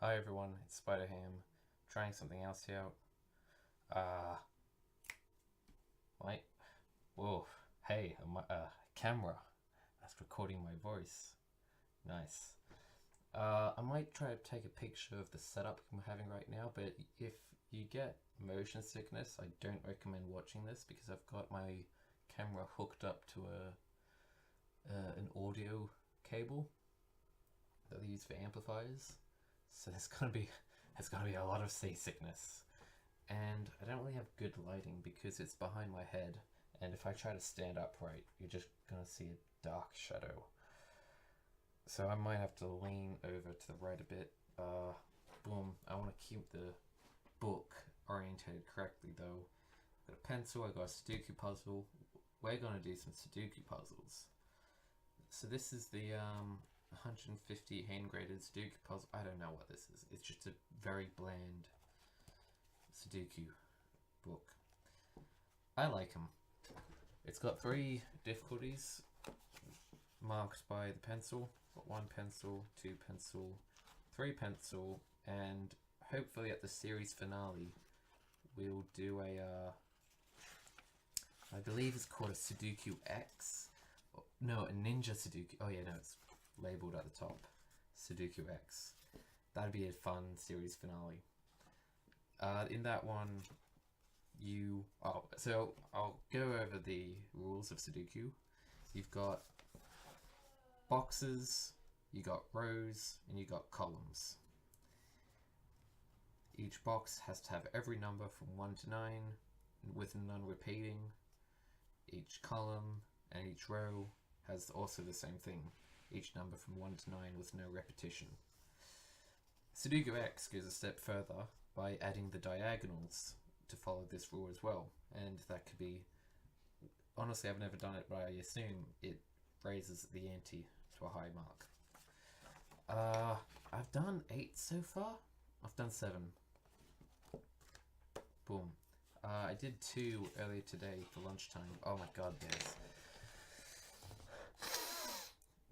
Hi everyone, it's Spider Ham, trying something else out. Wait, whoa, hey, a camera that's recording my voice. Nice. I might try to take a picture of the setup I'm having right now, but if you get motion sickness, I don't recommend watching this because I've got my camera hooked up to an audio cable that they use for amplifiers. So there's gonna be a lot of seasickness, and I don't really have good lighting because it's behind my head. And if I try to stand upright, you're just gonna see a dark shadow. So I might have to lean over to the right a bit. Boom. I want to keep the book orientated correctly though. I've got a pencil. I got a Sudoku puzzle. We're gonna do some Sudoku puzzles. So this is the 150 hand-graded Sudoku puzzle. I don't know what this is. It's just a very bland Sudoku book. I like them. It's got 3 difficulties marked by the pencil. Got 1 pencil, 2 pencil, 3 pencil, and hopefully at the series finale we'll do a I believe it's called a Sudoku X. No, a Ninja Sudoku. Oh yeah, no, it's labeled at the top. Sudoku X. That'd be a fun series finale. In that one, so I'll go over the rules of Sudoku. You've got boxes, you got rows, and you got columns. Each box has to have every number from 1 to 9, with none repeating. Each column and each row has also the same thing. Each number from 1 to 9 with no repetition. Sudoku X goes a step further by adding the diagonals to follow this rule as well. And that could be, honestly I've never done it, but I assume it raises the ante to a high mark. I've done 8 so far. I've done 7. Boom. I did 2 earlier today for lunchtime. Oh my god, guys.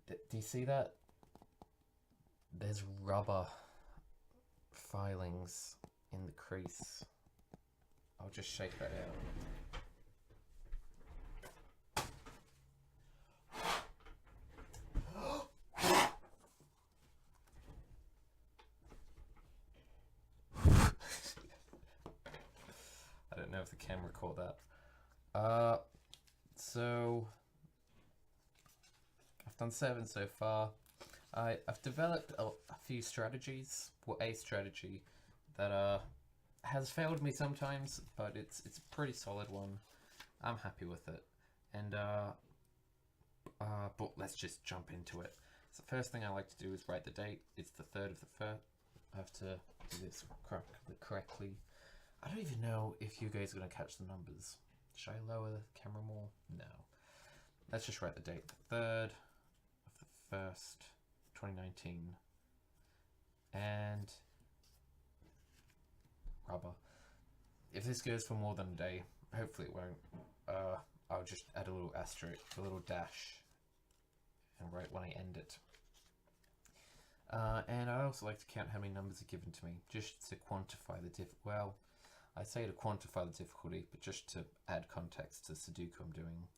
Do you see that? There's rubber filings in the crease. I'll just shake that out. I don't know if the camera caught that. So I've done 7 so far. I've developed a few strategies. Well, a strategy that has failed me sometimes, but it's a pretty solid one. I'm happy with it. And but let's just jump into it. So the first thing I like to do is write the date. It's the 3rd of the 1st. I have to do this correctly. I don't even know if you guys are going to catch the numbers. Should I lower the camera more? No. Let's just write the date. The 3rd of the 1st, 2019. And rubber. If this goes for more than a day, hopefully it won't, I'll just add a little asterisk, a little dash, and write when I end it. And I also like to count how many numbers are given to me, just to quantify the well, I say to quantify the difficulty, but just to add context to the Sudoku I'm doing.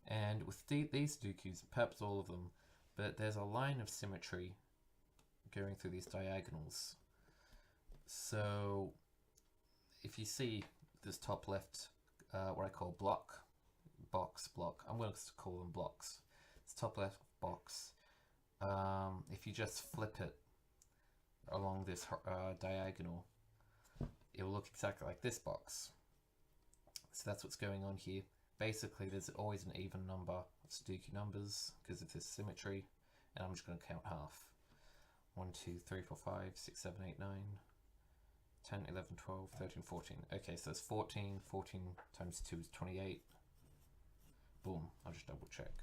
And with these Sudokus, perhaps all of them, but there's a line of symmetry going through these diagonals. So if you see this top left, what I call block, I'm going to call them blocks. This top left box, if you just flip it along this diagonal, it will look exactly like this box. So that's what's going on here. Basically, there's always an even number of Sudoku numbers because of this symmetry, and I'm just going to count half. 1, 2, 3, 4, 5, 6, 7, 8, 9, 10, 11, 12, 13, 14. Okay, so it's 14. 14 times 2 is 28. Boom. I'll just double check.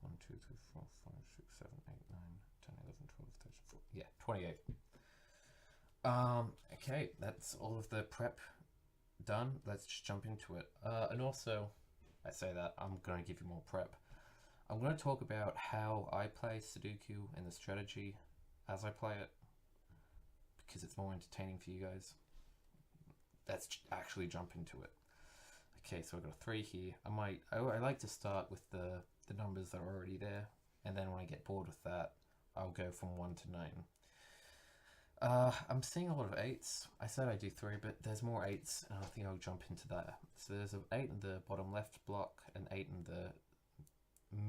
1, 2, 3, 4, 5, 6, 7, 8, 9, 10, 11, 12, 13, 14. Yeah, 28. Okay, that's all of the prep done. Let's just jump into it. And also, I say that, I'm going to give you more prep. I'm going to talk about how I play Sudoku and the strategy as I play it, because it's more entertaining for you guys. Let's actually jump into it. Okay, so I've got a 3 here. I like to start with the numbers that are already there, and then when I get bored with that, I'll go from 1 to 9. I'm seeing a lot of 8s. I said I do 3, but there's more 8s, and I think I'll jump into that. So there's an 8 in the bottom left block, an 8 in the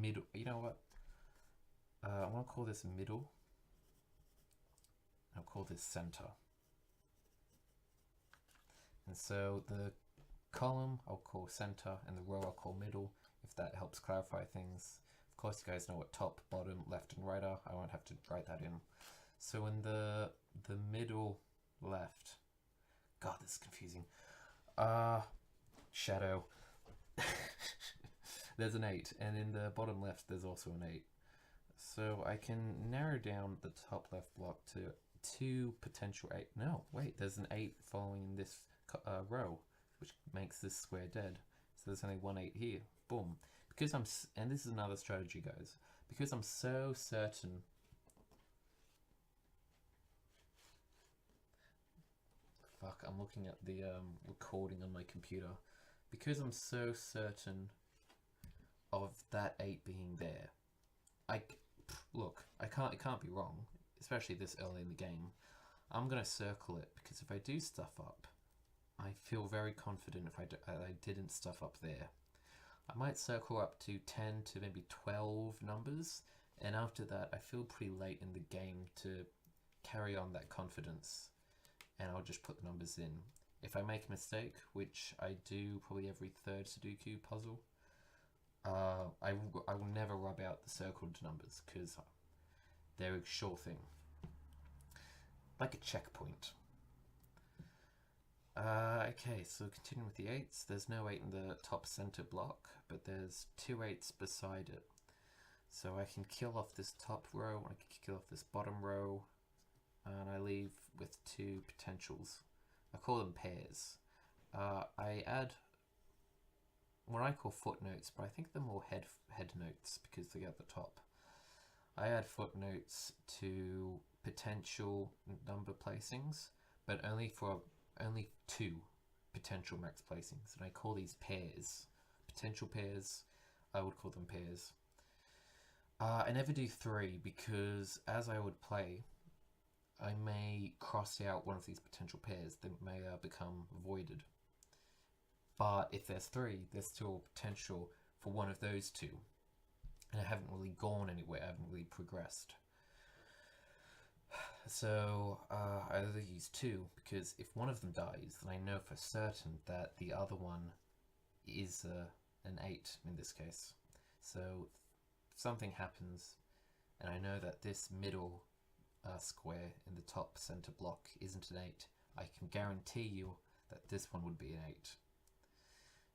middle. You know what? I want to call this middle. I'll call this center. And so the column I'll call center, and the row I'll call middle, if that helps clarify things. Of course, you guys know what top, bottom, left, and right are. I won't have to write that in. So in the middle left, God, this is confusing. Shadow. There's an 8, and in the bottom left, there's also an 8. So I can narrow down the top left block to 2 potential 8. No, wait, there's an 8 following this row, which makes this square dead. So there's only 1 8 here. Boom. Because and this is another strategy, guys. Because I'm so certain. Fuck, I'm looking at the recording on my computer. Because I'm so certain of that 8 being there, it can't be wrong, especially this early in the game. I'm gonna circle it because if I do stuff up, I feel very confident if I didn't stuff up there. I might circle up to 10 to maybe 12 numbers, and after that I feel pretty late in the game to carry on that confidence, and I'll just put the numbers in. If I make a mistake, which I do probably every 3rd Sudoku puzzle, I will never rub out the circled numbers because they're a sure thing. Like a checkpoint. Okay, so continuing with the 8s, there's no 8 in the top center block, but there's 2 8s beside it. So I can kill off this top row, I can kill off this bottom row, and I leave with 2 potentials. I call them pairs. I add what I call footnotes, but I think they're more head notes because they're at the top. I add footnotes to potential number placings, but only 2 potential max placings, and I call these pairs. Potential pairs, I would call them pairs. I never do 3 because as I would play, I may cross out one of these potential pairs that may become voided. But if there's 3, there's still potential for one of those 2. And I haven't really gone anywhere, I haven't really progressed. So I only use 2 because if one of them dies, then I know for certain that the other one is an 8 in this case. So if something happens, and I know that this middle square in the top center block isn't an 8, I can guarantee you that this one would be an 8.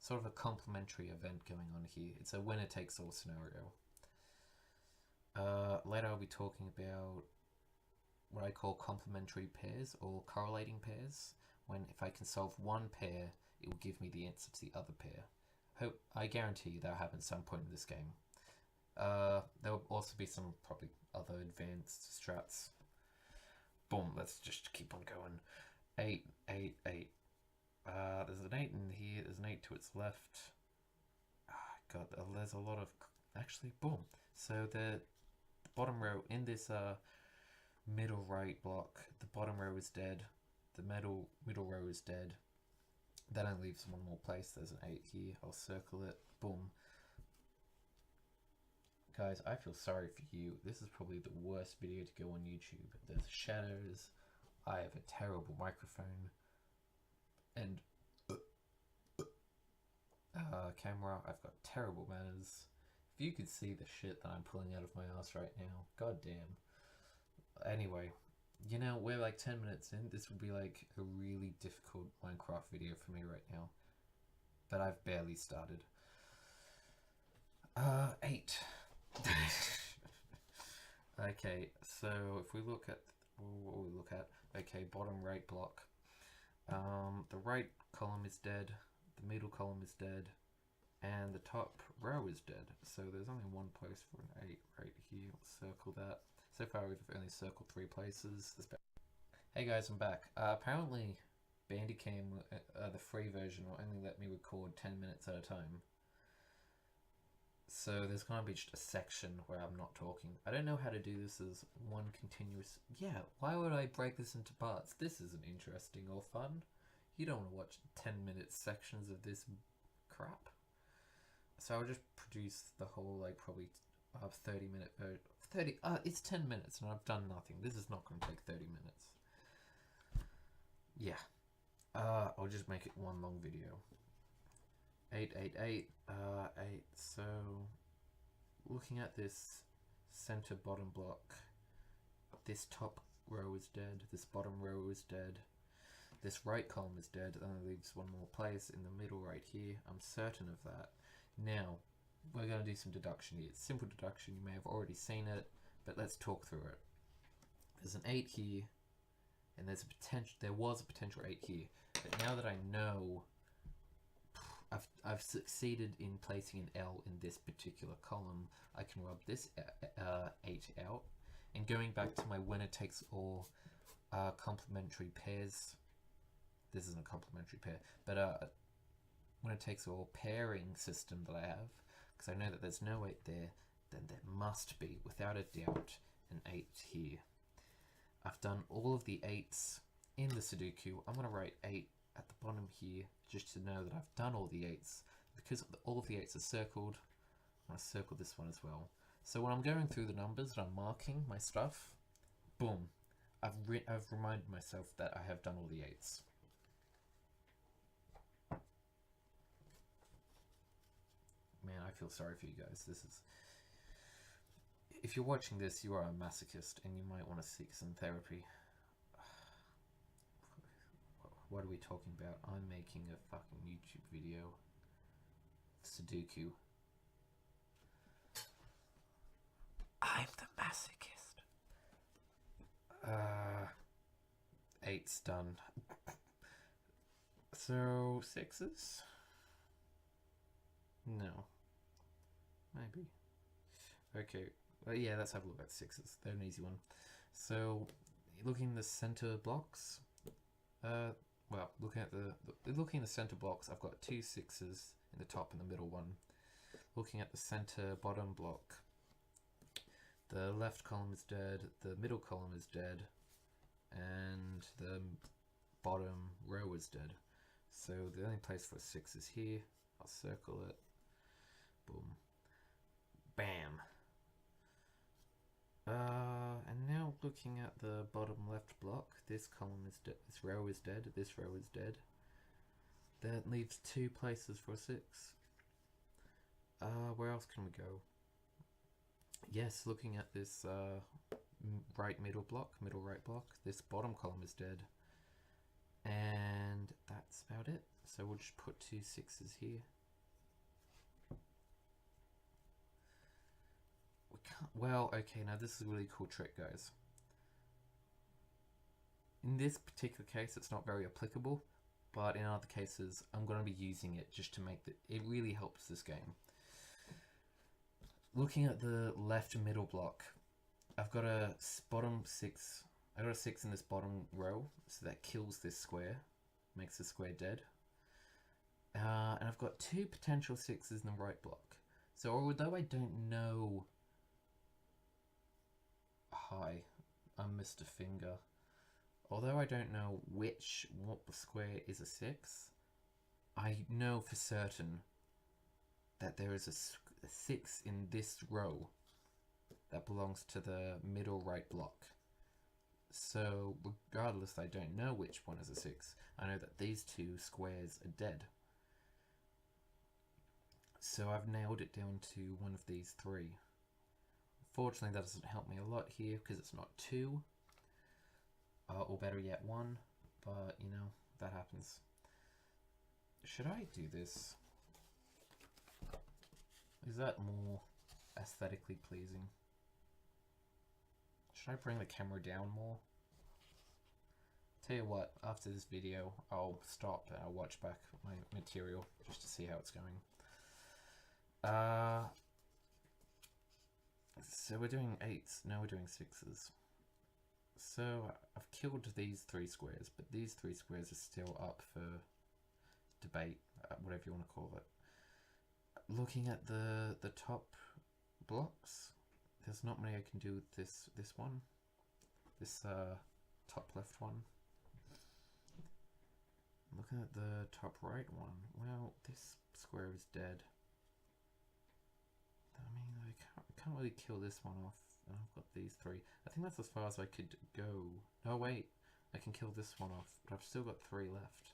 Sort of a complementary event going on here. It's a winner takes all scenario. Later I'll be talking about what I call complementary pairs or correlating pairs, when if I can solve one pair, it will give me the answer to the other pair. I guarantee you that'll happen at some point in this game. There will also be some probably other advanced strats. Boom, let's just keep on going. 8, 8, 8. There's an 8 in here, there's an 8 to its left. God, there's a lot of... Actually, boom. So the bottom row in this middle right block, the bottom row is dead, the middle row is dead. That only leaves one more place. There's an 8 here, I'll circle it, boom. Guys, I feel sorry for you. This is probably the worst video to go on YouTube. There's shadows, I have a terrible microphone, and camera, I've got terrible manners. If you could see the shit that I'm pulling out of my ass right now, god damn. Anyway, you know, we're like 10 minutes in. This would be like a really difficult Minecraft video for me right now, but I've barely started. 8. Okay, so if we look at what we look at, okay, bottom right block. The right column is dead, the middle column is dead, and the top row is dead. So there's only one place for an 8 right here. Let's circle that. So far we've only circled 3 places. Hey guys, I'm back. Apparently, Bandicam, the free version, will only let me record 10 minutes at a time. So there's gonna be just a section where I'm not talking. I don't know how to do this as one continuous... Yeah, why would I break this into parts? This isn't interesting or fun. You don't want to watch 10-minute sections of this crap. So I'll just produce the whole, like, probably 30-minute version. It's 10 minutes and I've done nothing. This is not going to take 30 minutes. Yeah. I'll just make it one long video. 888, 8. So, looking at this center bottom block, this top row is dead, this bottom row is dead, this right column is dead, and it leaves one more place in the middle right here. I'm certain of that. Now, we're going to do some deduction here. It's simple deduction, you may have already seen it, but let's talk through it. There's an 8 here, and there was a potential 8 here, but now that I know, I've succeeded in placing an L in this particular column, I can rub this 8 out, and going back to my winner takes all complementary pairs, this isn't a complementary pair, but winner takes all pairing system that I have, because I know that there's no 8 there, then there must be, without a doubt, an 8 here. I've done all of the 8s in the Sudoku. I'm going to write 8 at the bottom here, just to know that I've done all the 8s. Because all of the 8s are circled, I'm going to circle this one as well. So when I'm going through the numbers and I'm marking my stuff, boom, I've reminded myself that I have done all the 8s. Man, I feel sorry for you guys. If you're watching this, you are a masochist and you might want to seek some therapy. What are we talking about? I'm making a fucking YouTube video. Sudoku. I'm the masochist. 8's done. So, 6's? No. Maybe. Okay. Well, yeah, let's have a look at 6's. They're an easy one. So, looking at the center blocks. Well, looking at the center blocks, I've got 2 6's in the top and the middle one. Looking at the center bottom block, the left column is dead, the middle column is dead, and the bottom row is dead. So the only place for 6 is here. I'll circle it. Boom. Bam. And now looking at the bottom left block, this column is dead, this row is dead, this row is dead. That leaves 2 places for 6. Where else can we go? Yes, looking at this right right block, this bottom column is dead. And that's about it. So we'll just put 2 6's here. Well, okay, now this is a really cool trick, guys. In this particular case, it's not very applicable, but in other cases, I'm going to be using it just to make it really helps this game. Looking at the left middle block, I've got a bottom 6. I got a 6 in this bottom row, so that kills this square, makes the square dead. And I've got 2 potential 6's in the right block. So although I don't know... Hi, I'm Mr. Finger. Although I don't know what square is a 6, I know for certain that there is a 6 in this row that belongs to the middle right block. So regardless, I don't know which one is a 6. I know that these 2 squares are dead. So I've nailed it down to one of these 3. Fortunately, that doesn't help me a lot here because it's not 2. Or better yet, 1. But, you know, that happens. Should I do this? Is that more aesthetically pleasing? Should I bring the camera down more? Tell you what, after this video, I'll stop and I'll watch back my material just to see how it's going. So we're doing 8s, now we're doing 6's. So I've killed these 3 squares, but these 3 squares are still up for debate, whatever you want to call it. Looking at the top blocks, there's not many I can do with this one, this top left one. Looking at the top right one, well, this square is dead. I mean, I can't really kill this one off. And I've got these 3. I think that's as far as I could go. Oh wait, I can kill this one off, but I've still got 3 left.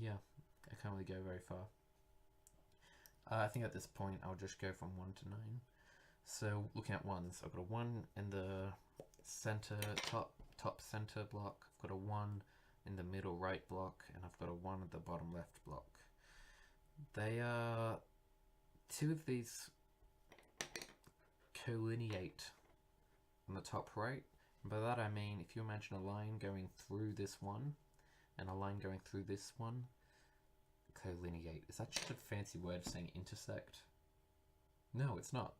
Yeah, I can't really go very far. I think at this point I'll just go from 1 to 9. So looking at ones, I've got a 1 in the center, top center block. I've got a 1 in the middle right block, and I've got a 1 at the bottom left block. They are 2 of these collineate on the top right. And by that I mean, if you imagine a line going through this one and a line going through this one, collineate. Is that just a fancy word for saying intersect? No, it's not.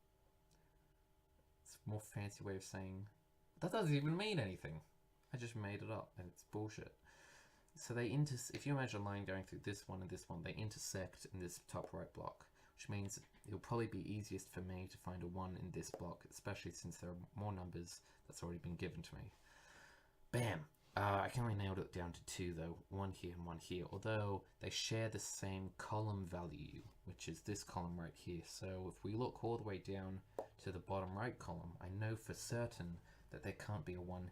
It's a more fancy way of saying that doesn't even mean anything. I just made it up and it's bullshit. So they if you imagine a line going through this one and this one, they intersect in this top right block, which means it'll probably be easiest for me to find a 1 in this block, especially since there are more numbers that's already been given to me. Bam! I can only nailed it down to 2 though, 1 here and 1 here, although they share the same column value, which is this column right here. So if we look all the way down to the bottom right column, I know for certain that there can't be a 1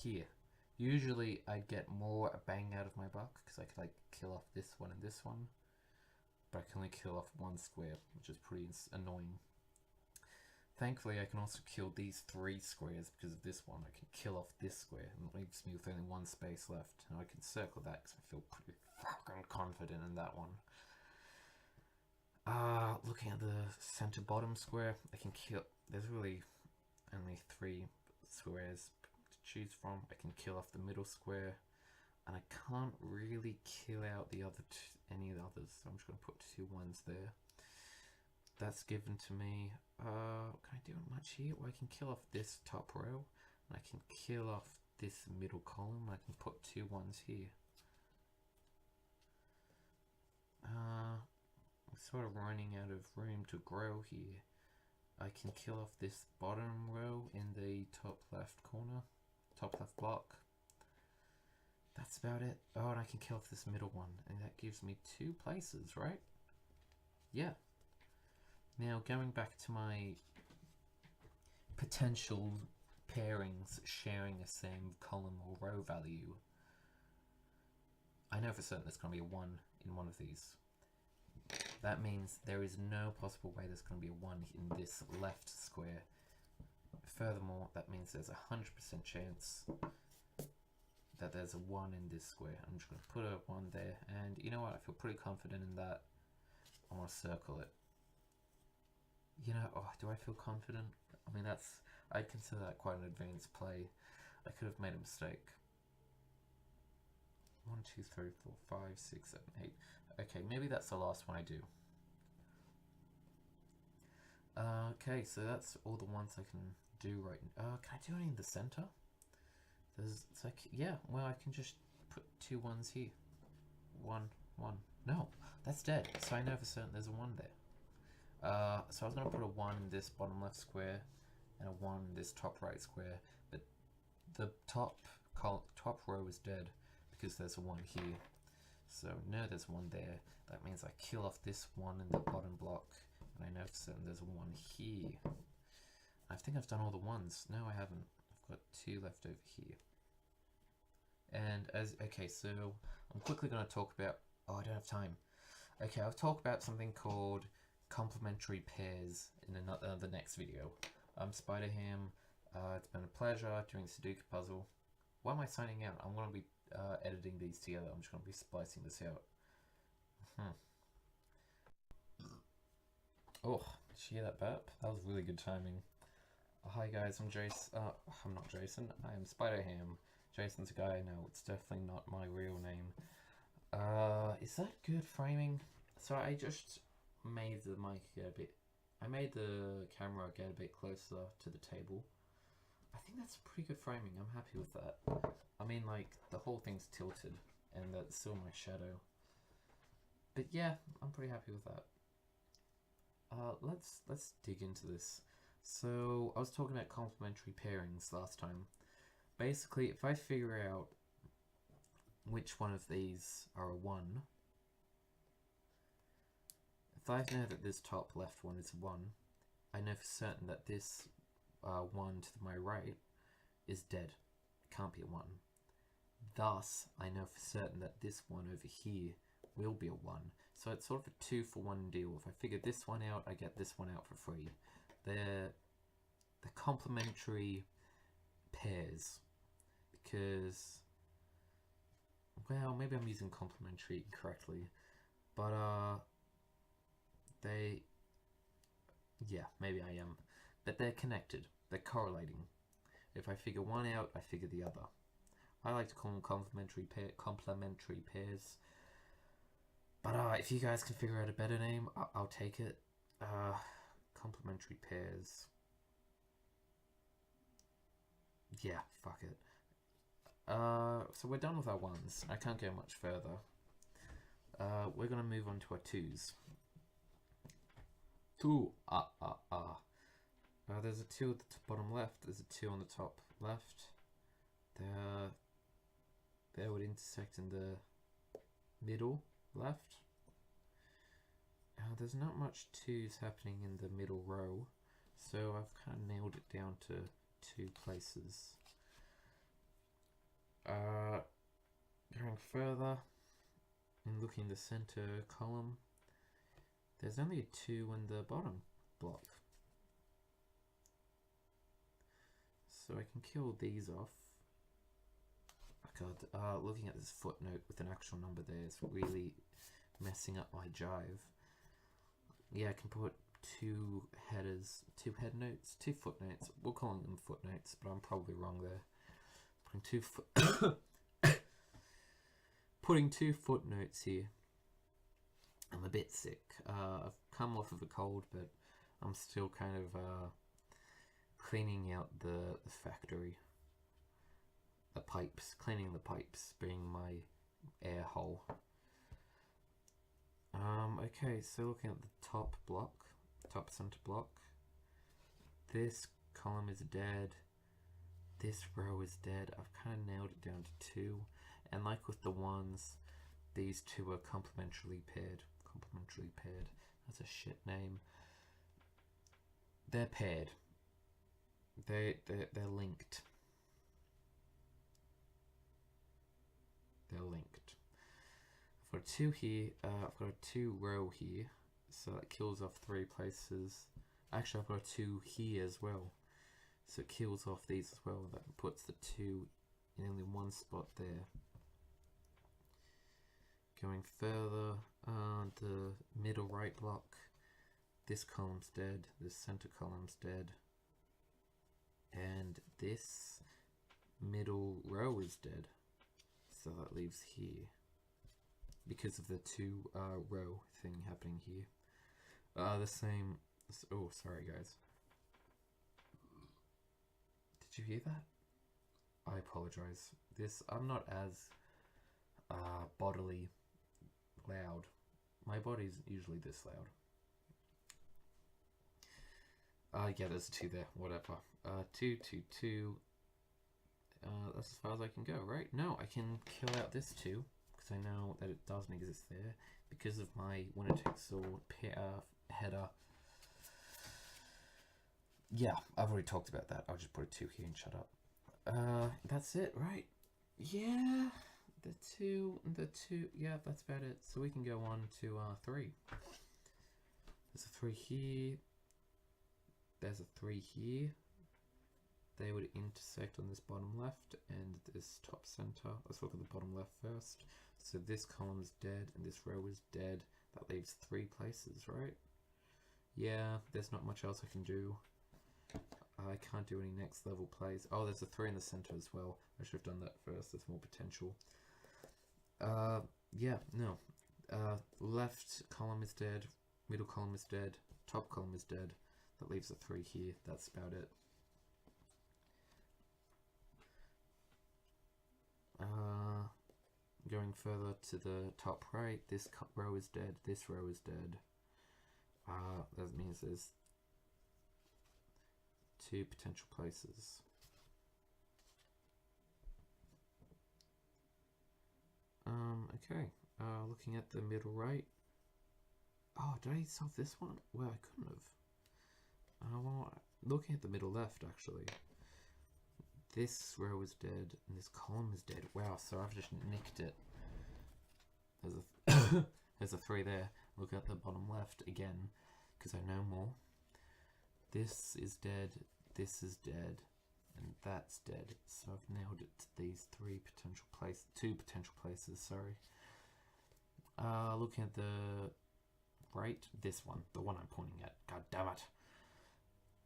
here. Usually I'd get more bang out of my buck because I could like kill off this one and this one, but I can only kill off 1 square, which is pretty annoying. Thankfully I can also kill these 3 squares because of this one. I can kill off this square and it leaves me with only 1 space left, and I can circle that because I feel pretty fucking confident in that one. Looking at the center bottom square, I can kill, there's really only 3 squares choose from. I can kill off the middle square, and I can't really kill out the other any of the others, so I'm just going to put 2 1s there. That's given to me. Can I do much here? Well, I can kill off this top row, and I can kill off this middle column. I can put 2 1s here. I'm sort of running out of room to grow here. I can kill off this bottom row in the top left corner, top left block. That's about it. Oh, and I can kill off this middle one, and that gives me 2 places, right? Yeah. Now, going back to my potential pairings sharing the same column or row value, I know for certain there's going to be a 1 in one of these. That means there is no possible way there's going to be a 1 in this left square. Furthermore, that means there's a 100% chance that there's a 1 in this square. I'm just going to put a 1 there, and you know what? I feel pretty confident in that. I want to circle it. You know, oh, do I feel confident? I mean, I'd consider that quite an advanced play. I could have made a mistake. 1, 2, 3, 4, 5, 6, 7, 8. Okay, maybe that's the last one I do. Okay, so that's all the ones I can do right now. Can I do any in the center? It's like, yeah, well, I can just put 2 1s here. 1, 1. No, that's dead. So I know for certain there's a 1 there. So I was going to put a 1 in this bottom left square and a 1 in this top right square, but the top row is dead because there's a 1 here. So no, there's 1 there. That means I kill off this 1 in the bottom block, and I know for certain there's a 1 here. I think I've done all the 1s. No, I haven't. I've got 2 left over here. And okay, so I'm quickly going to talk about, oh, I don't have time. Okay, I'll talk about something called complementary pairs in the next video. I'm Spiderham. It's been a pleasure doing the Sudoku puzzle. Why am I signing out? I'm going to be editing these together. I'm just going to be splicing this out. Oh, did you hear that burp? That was really good timing. Hi guys, I'm Jason. I'm not Jason. I am Spiderham. Jason's a guy I know. It's definitely not my real name. Is that good framing? So I just made the mic a bit I made the camera get a bit closer to the table. I think that's pretty good framing. I'm happy with that. I mean, like, the whole thing's tilted, and that's still my shadow. But yeah, I'm pretty happy with that. Let's dig into this. So I was talking about complementary pairings last time. Basically, if I figure out which one of these are a 1, if I know that this top left one is 1, I know for certain that this 1 to my right is dead. Can't be a 1. Thus, I know for certain that this one over here will be a 1. So it's sort of a 2-for-1 deal. If I figure this one out, I get this one out for free. They're complementary pairs. Because, well, maybe I'm using complementary incorrectly. But, yeah, maybe I am. But they're connected. They're correlating. If I figure one out, I figure the other. I like to call them complementary pairs. But if you guys can figure out a better name, I'll take it. Complementary pairs. Yeah, fuck it. So we're done with our 1s. I can't go much further. We're gonna move on to our 2s. 2. There's a 2 at the bottom left. There's a 2 on the top left. They would intersect in the middle left. There's not much 2s happening in the middle row, so I've kind of nailed it down to 2 places. Going further and looking in the center column, there's only a 2 in the bottom block. So I can kill these off. Oh god, looking at this footnote with an actual number there is really messing up my jive. Yeah, I can put 2 headers, 2 head notes, 2 footnotes. We'll call them footnotes, but I'm probably wrong there. Putting 2 footnotes here. I'm a bit sick. I've come off of a cold, but I'm still kind of cleaning out the factory. The pipes, cleaning the pipes, being my air hole. Okay, so looking at the top block, top center block, this column is dead, this row is dead. I've kind of nailed it down to 2, and like with the 1s, these 2 are complementarily paired. That's a shit name. They're paired. They're linked. They're linked. I've got a 2 here. I've got a 2 row here, so that kills off 3 places. Actually, I've got a 2 here as well, so it kills off these as well. That puts the 2 in only 1 spot there. Going further, the middle right block, this column's dead, this center column's dead, and this middle row is dead. So that leaves here, because of the 2 row thing happening here. The same. Oh, sorry guys. Did you hear that? I apologize. I'm not as bodily loud. My body's usually this loud. Yeah, there's 2 there. Whatever. 2, 2, 2. That's as far as I can go, right? No, I can kill out this 2 because I know that it doesn't exist there because of my winner takes all header. Yeah, I've already talked about that. I'll just put a 2 here and shut up. That's it, right? Yeah, the 2. Yeah, that's about it. So we can go on to 3. There's a 3 here. There's a 3 here. They would intersect on this bottom left and this top center. Let's look at the bottom left first. So this column is dead and this row is dead. That leaves 3 places, right? Yeah, there's not much else I can do. I can't do any next level plays. Oh, there's a 3 in the center as well. I should have done that first. There's more potential. Yeah, no. Left column is dead. Middle column is dead. Top column is dead. That leaves a 3 here. That's about it. Going further to the top right, this row is dead. This row is dead. That means there's 2 potential places. Okay. Looking at the middle right. Oh, did I solve this one? Well, I couldn't have. Well, looking at the middle left, actually. This row is dead, and this column is dead. Wow, so I've just nicked it. There's a 3 there. Look at the bottom left again, because I know more. This is dead, this is dead, and that's dead. So I've nailed it to these 2 potential places, sorry. Looking at the right, this one, the one I'm pointing at. God damn it.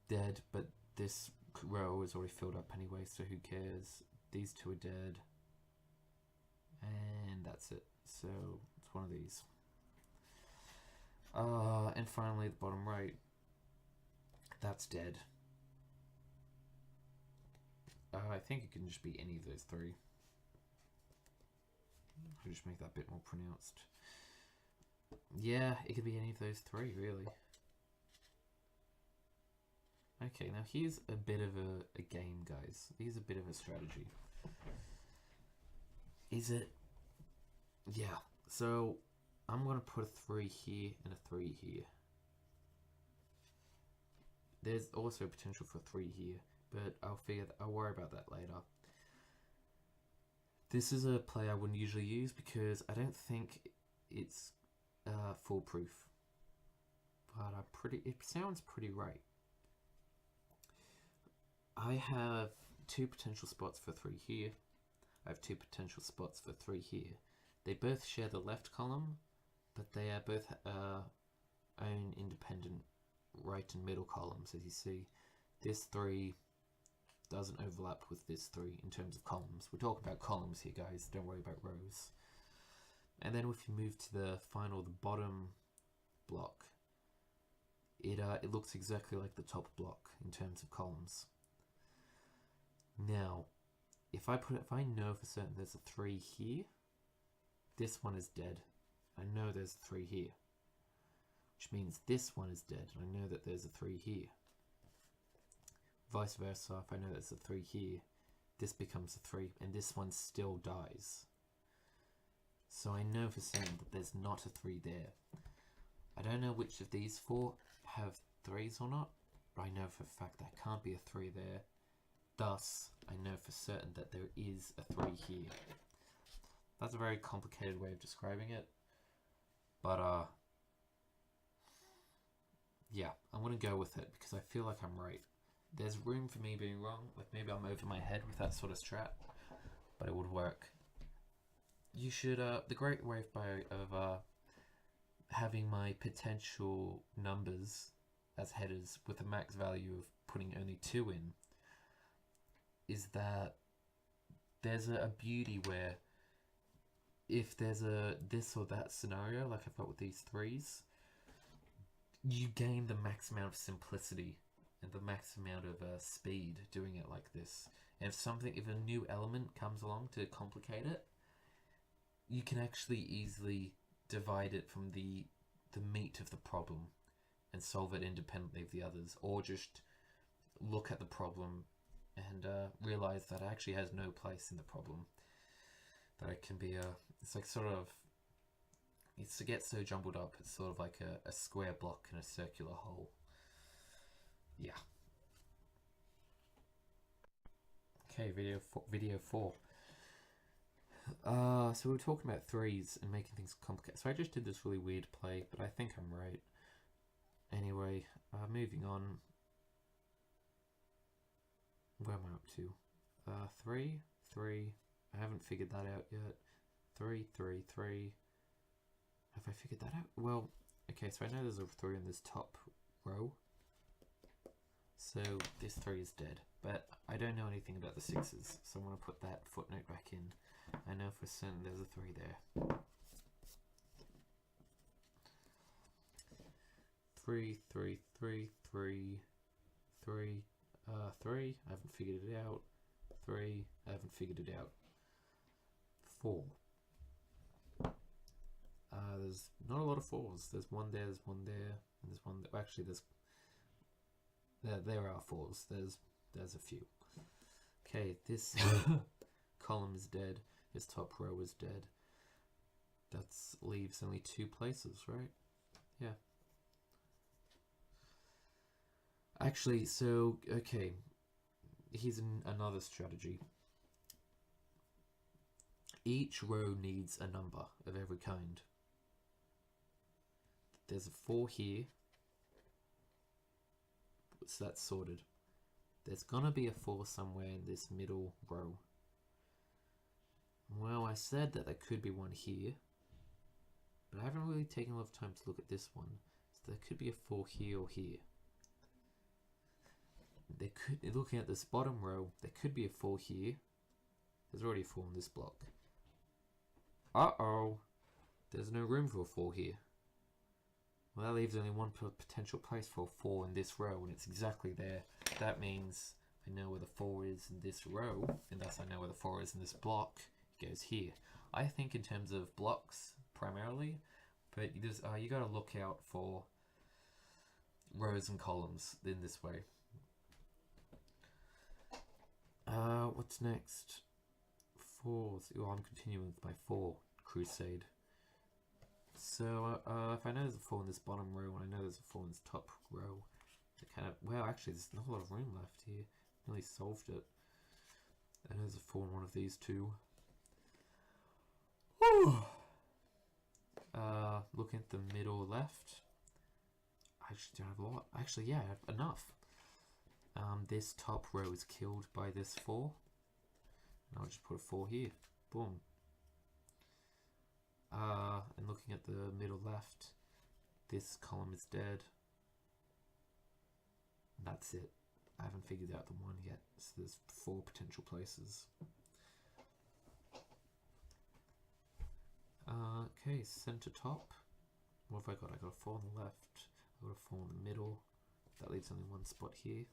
Dead, but this row is already filled up anyway, so who cares? These 2 are dead. And that's it. So it's one of these. And finally, the bottom right. That's dead. I think it can just be any of those 3. I'll just make that a bit more pronounced. Yeah, it could be any of those 3, really. Okay, now here's a bit of a game, guys. Here's a bit of a strategy. Is it? Yeah, so I'm going to put a 3 here and a 3 here. There's also potential for 3 here, but I'll worry about that later. This is a play I wouldn't usually use because I don't think it's foolproof. But it sounds pretty right. I have 2 potential spots for 3 here. I have 2 potential spots for 3 here. They both share the left column, but they are both own independent right and middle columns, as you see. This 3 doesn't overlap with this 3 in terms of columns. We're talking about columns here, guys. Don't worry about rows. And then if you move to the bottom block, it looks exactly like the top block in terms of columns. Now, if I know for certain there's a 3 here, this one is dead. I know there's a 3 here, which means this one is dead, and I know that there's a 3 here. Vice versa, if I know there's a 3 here, this becomes a 3, and this one still dies. So I know for certain that there's not a 3 there. I don't know which of these 4 have 3s or not, but I know for a fact there can't be a 3 there. Thus, I know for certain that there is a 3 here. That's a very complicated way of describing it. But, yeah, I'm going to go with it because I feel like I'm right. There's room for me being wrong. Like maybe I'm over my head with that sort of strat, but it would work. You should, the great way of having my potential numbers as headers with a max value of putting only 2 in is that there's a beauty where if there's a this or that scenario, like I've got with these 3s, you gain the max amount of simplicity and the max amount of speed doing it like this. And if a new element comes along to complicate it, you can actually easily divide it from the meat of the problem and solve it independently of the others, or just look at the problem and realize that it actually has no place in the problem. That it can be it's like sort of, it gets so jumbled up, it's sort of like a square block in a circular hole. Yeah. Okay, video 4. So we're talking about 3s and making things complicated. So I just did this really weird play, but I think I'm right. Anyway, moving on. Where am I up to? 3, 3. I haven't figured that out yet. 3, 3, 3. Have I figured that out? Well, okay, so I know there's a 3 in this top row. So this 3 is dead. But I don't know anything about the 6s, so I'm going to put that footnote back in. I know for certain there's a 3 there. 3, 3, 3, 3, 3, 3. I haven't figured it out. 3. I haven't figured it out. 4. There's not a lot of 4s. There's one there, there's one there, and there's one there. Actually, there are 4s. There's a few. Okay, this column is dead. This top row is dead. That leaves only 2 places, right? Yeah. Actually, so, okay. Here's another strategy. Each row needs a number of every kind. There's a 4 here. So that's sorted. There's gonna be a 4 somewhere in this middle row. Well, I said that there could be one here, but I haven't really taken a lot of time to look at this one. So there could be a 4 here or here. There could, looking at this bottom row, there could be a 4 here. There's already a 4 in this block. Uh-oh! There's no room for a 4 here. Well, that leaves only one potential place for a 4 in this row, and it's exactly there. That means I know where the 4 is in this row, and thus I know where the 4 is in this block. It goes here. I think in terms of blocks, primarily, but you gotta look out for rows and columns in this way. What's next? 4s. Oh, I'm continuing with my 4 crusade. So, if I know there's a 4 in this bottom row, and I know there's a 4 in this top row, it kind of, well, actually, there's not a lot of room left here. Nearly solved it. And there's a 4 in one of these two. Looking at the middle left, I actually don't have a lot. Actually, yeah, I have enough. This top row is killed by this 4. And I'll just put a 4 here. Boom. And looking at the middle left, this column is dead. And that's it. I haven't figured out the 1 yet, so there's 4 potential places. Okay, center top. What have I got? I got a 4 on the left. I got a 4 in the middle. That leaves only 1 spot here.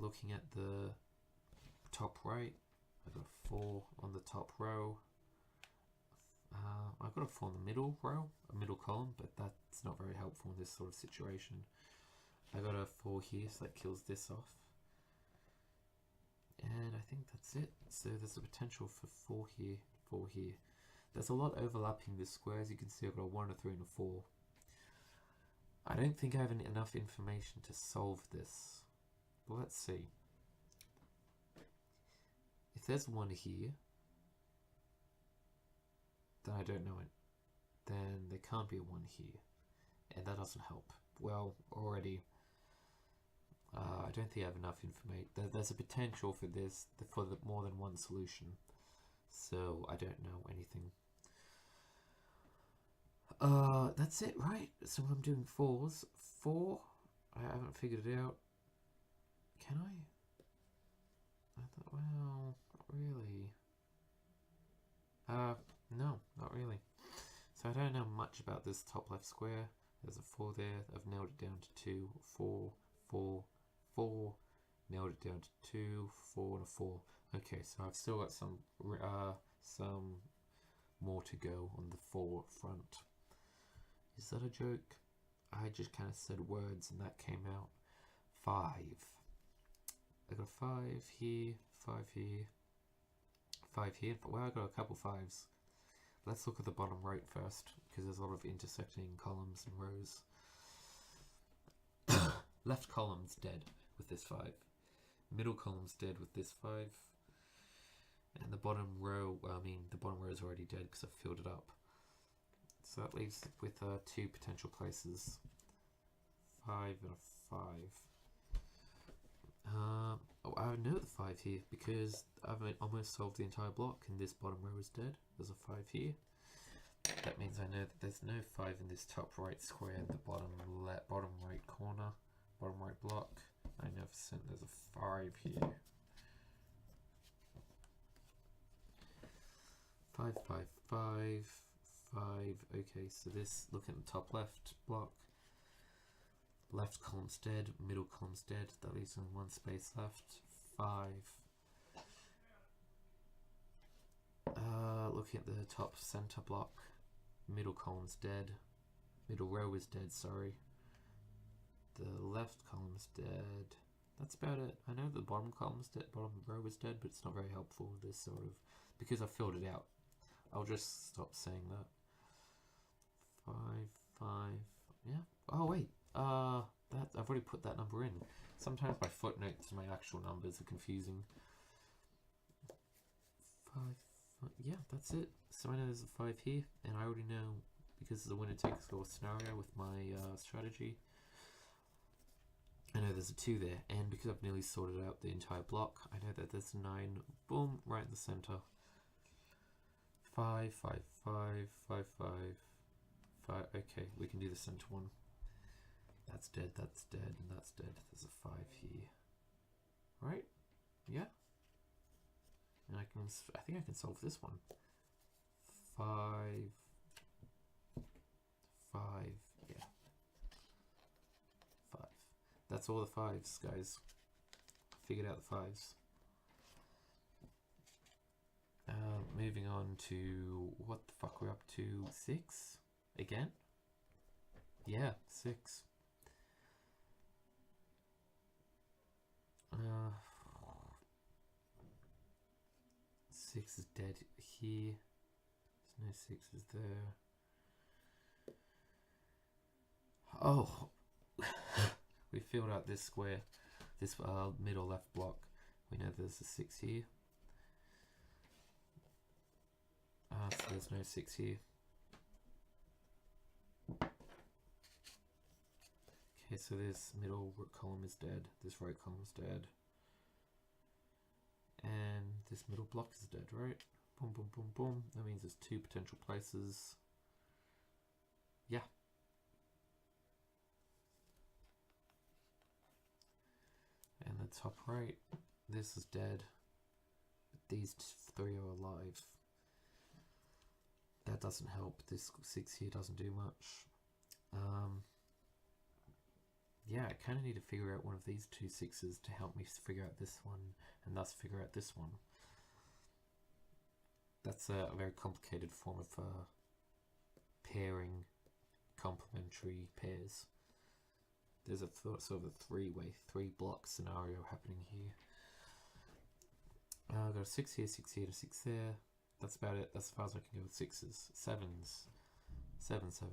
Looking at the top right, I got a 4 on the top row. I've got a 4 in the middle row, a middle column, but that's not very helpful in this sort of situation. I got a 4 here, so that kills this off. And I think that's it. So there's a potential for 4 here, 4 here. There's a lot overlapping the squares. You can see I've got a 1, a 3, and a 4. I don't think I have enough information to solve this. But let's see. If there's 1 here, then I don't know it. Then there can't be a 1 here. And that doesn't help. Well, already, I don't think I have enough information. There's a potential for this, for more than 1 solution. So I don't know anything. That's it, right? So I'm doing 4s. 4, I haven't figured it out. Can I? I thought, well, not really. No, not really. So I don't know much about this top left square. There's a 4 there. I've nailed it down to 2, 4, 4, 4. Nailed it down to 2, 4, and a 4. Okay, so I've still got some more to go on the 4 front. Is that a joke? I just kind of said words and that came out. 5. I got a 5 here, 5 here, 5 here. Well, I got a couple 5s. Let's look at the bottom right first, because there's a lot of intersecting columns and rows. Left column's dead with this 5. Middle column's dead with this 5. And the bottom row, the bottom row is already dead because I've filled it up. So that leaves with 2 potential places. 5 and a 5. I know the 5 here because I've almost solved the entire block and this bottom row is dead. There's a 5 here. That means I know that there's no 5 in this top right square, the bottom right corner, bottom right block. I know for certain there's a 5 here. 5, 5, 5, 5. Okay, so this, look at the top left block. Left column's dead, middle column's dead. That leaves only one space left. 5. Looking at the top center block, middle column's dead. Middle row is dead, sorry. The left column's dead. That's about it. I know the bottom column's dead, bottom row is dead, but it's not very helpful, this sort of, because I filled it out. I'll just stop saying that. 5, 5, yeah. Oh wait, that I've already put that number in. Sometimes my footnotes and my actual numbers are confusing. 5, 5, yeah, that's it. So I know there's a 5 here, and I already know, because of the winner takes all scenario with my strategy, I know there's a 2 there, and because I've nearly sorted out the entire block, I know that there's a 9, boom, right in the center. 5, 5, 5, 5, 5, 5, okay, we can do the center one. That's dead, and that's dead. There's a 5 here. Right? Yeah? And I think I can solve this one. 5, 5, yeah. 5. That's all the 5s, guys. Figured out the 5s. Moving on to, what the fuck we're up to? 6? Again? Yeah, 6. 6 is dead here. There's no 6s there. Oh, we filled out this square, this middle left block. We know there's a 6 here. So there's no 6 here. Okay, so this middle column is dead. This right column is dead. And this middle block is dead, right? Boom, boom, boom, boom. That means there's 2 potential places. Yeah. And the top right, this is dead. But these 3 are alive. That doesn't help. This 6 here doesn't do much. Yeah, I kind of need to figure out one of these 2 6s to help me figure out this one, and thus figure out this one. That's a very complicated form of pairing complementary pairs. There's a sort of a 3-way, 3-block scenario happening here. I've got a 6 here, 6 here, and a 6 there. That's about it. That's as far as I can go with 6s. 7s. 7, 7.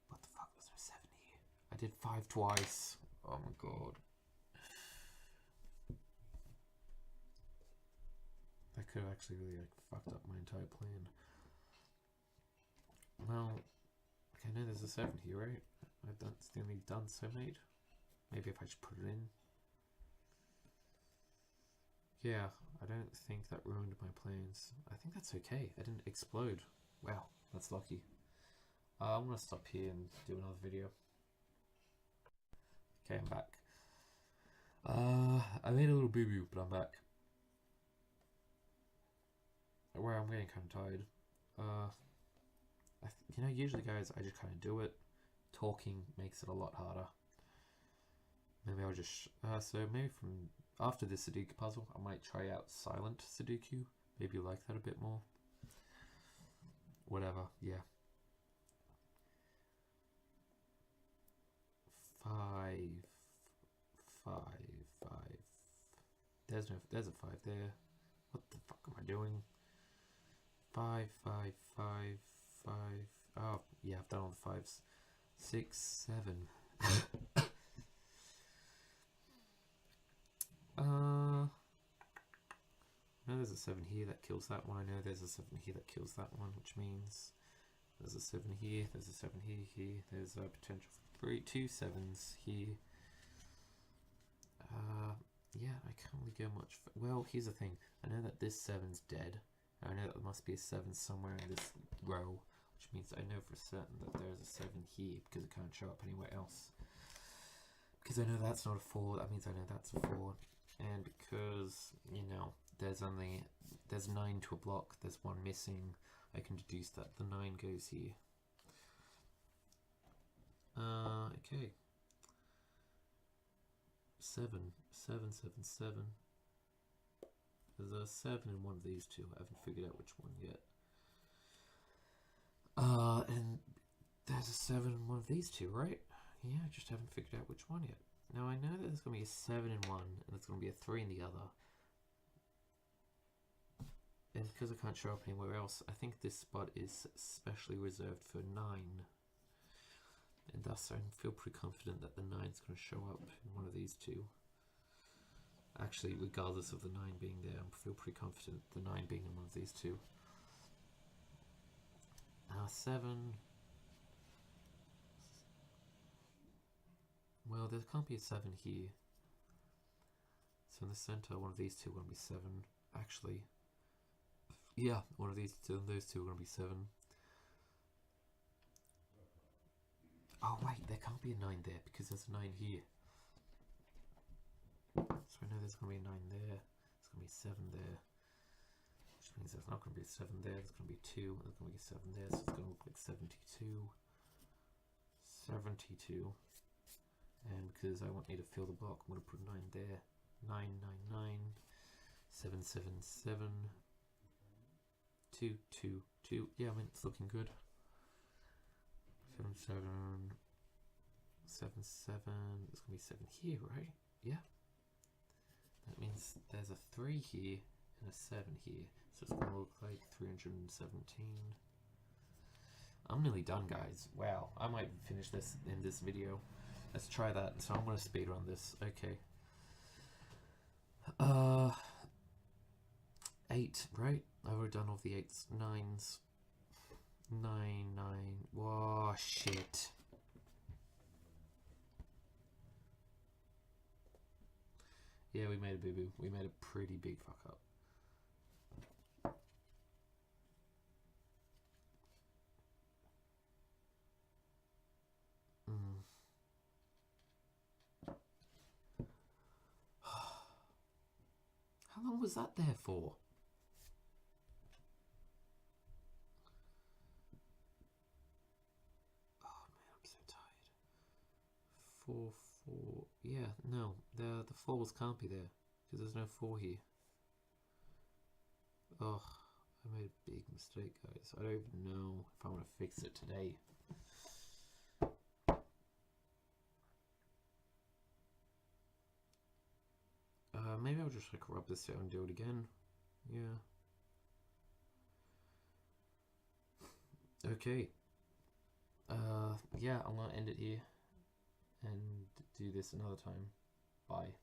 What the fuck? There's no 7 here. I did 5 twice. Oh my god. That could have actually really fucked up my entire plan. Well, okay, now there's a 7 here, right? It's only done 7, 8. Maybe if I just put it in. Yeah, I don't think that ruined my plans. I think that's okay. I didn't explode. Wow, that's lucky. I'm gonna stop here and do another video. Okay, I'm back. I made a little boo-boo, but I'm back. Where I'm getting kind of tired. You know, usually, guys, I just kind of do it. Talking makes it a lot harder. Maybe I'll just so maybe from after this Sudoku puzzle, I might try out silent Sudoku. Maybe you like that a bit more. Whatever, yeah. 5, 5, 5. There's a 5 there. What the fuck am I doing? 5, 5, 5, 5. Oh, yeah, I've done all the 5s. 6, 7. I know there's a 7 here that kills that one. I know there's a 7 here that kills that one, which means there's a 7 here, there's a 7 here, here. There's a potential for 2 7s here. Yeah, I can't really go much. Well, here's the thing. I know that this 7's dead. I know that there must be a 7 somewhere in this row, which means I know for certain that there's a 7 here because it can't show up anywhere else. Because I know that's not a 4, that means I know that's a 4. And because, you know, there's 9 to a block, there's 1 missing, I can deduce that the 9 goes here. Okay. 7, 7, 7, 7. There's a 7 in one of these two. I haven't figured out which one yet. And there's a 7 in one of these two, right? Yeah, I just haven't figured out which one yet. Now I know that there's going to be a 7 in one, and there's going to be a 3 in the other. And because I can't show up anywhere else, I think this spot is specially reserved for 9. And thus I feel pretty confident that the 9 is going to show up in one of these two. Actually, regardless of the 9 being there, I feel pretty confident the 9 being in one of these two. 7. Well, there can't be a 7 here. So in the center, one of these two are going to be 7. Actually, yeah, one of these two and those two are going to be 7. Oh wait, there can't be a 9 there because there's a 9 here. So I know there's going to be a 9 there. There's going to be a 7 there. Which means there's not going to be a 7 there. There's going to be 2. There's going to be a 7 there. So it's going to look like 72. 72. And because I want you to fill the block, I'm going to put 9 there. 9, 9, 9. 7, 7, 7. 2, 2, 2. Yeah, I mean, it's looking good. 7, 7. 7, 7. There's going to be 7 here, right? Yeah. That means there's a 3 here and a 7 here. So it's going to look like 317. I'm nearly done, guys. Wow, I might finish this in this video. Let's try that. So I'm going to speed run this. Okay. 8, right? I've already done all the 8s. 9s. 9, 9. Whoa, shit. Yeah, we made a boo-boo. We made a pretty big fuck up. How long was that there for? Oh man, I'm so tired. 4, 4. Yeah, no, the 4s can't be there because there's no 4 here. Oh, I made a big mistake, guys. I don't even know if I want to fix it today. Maybe I'll just like rub this out and do it again. Yeah. Okay. Yeah, I'm gonna end it here and do this another time. Bye.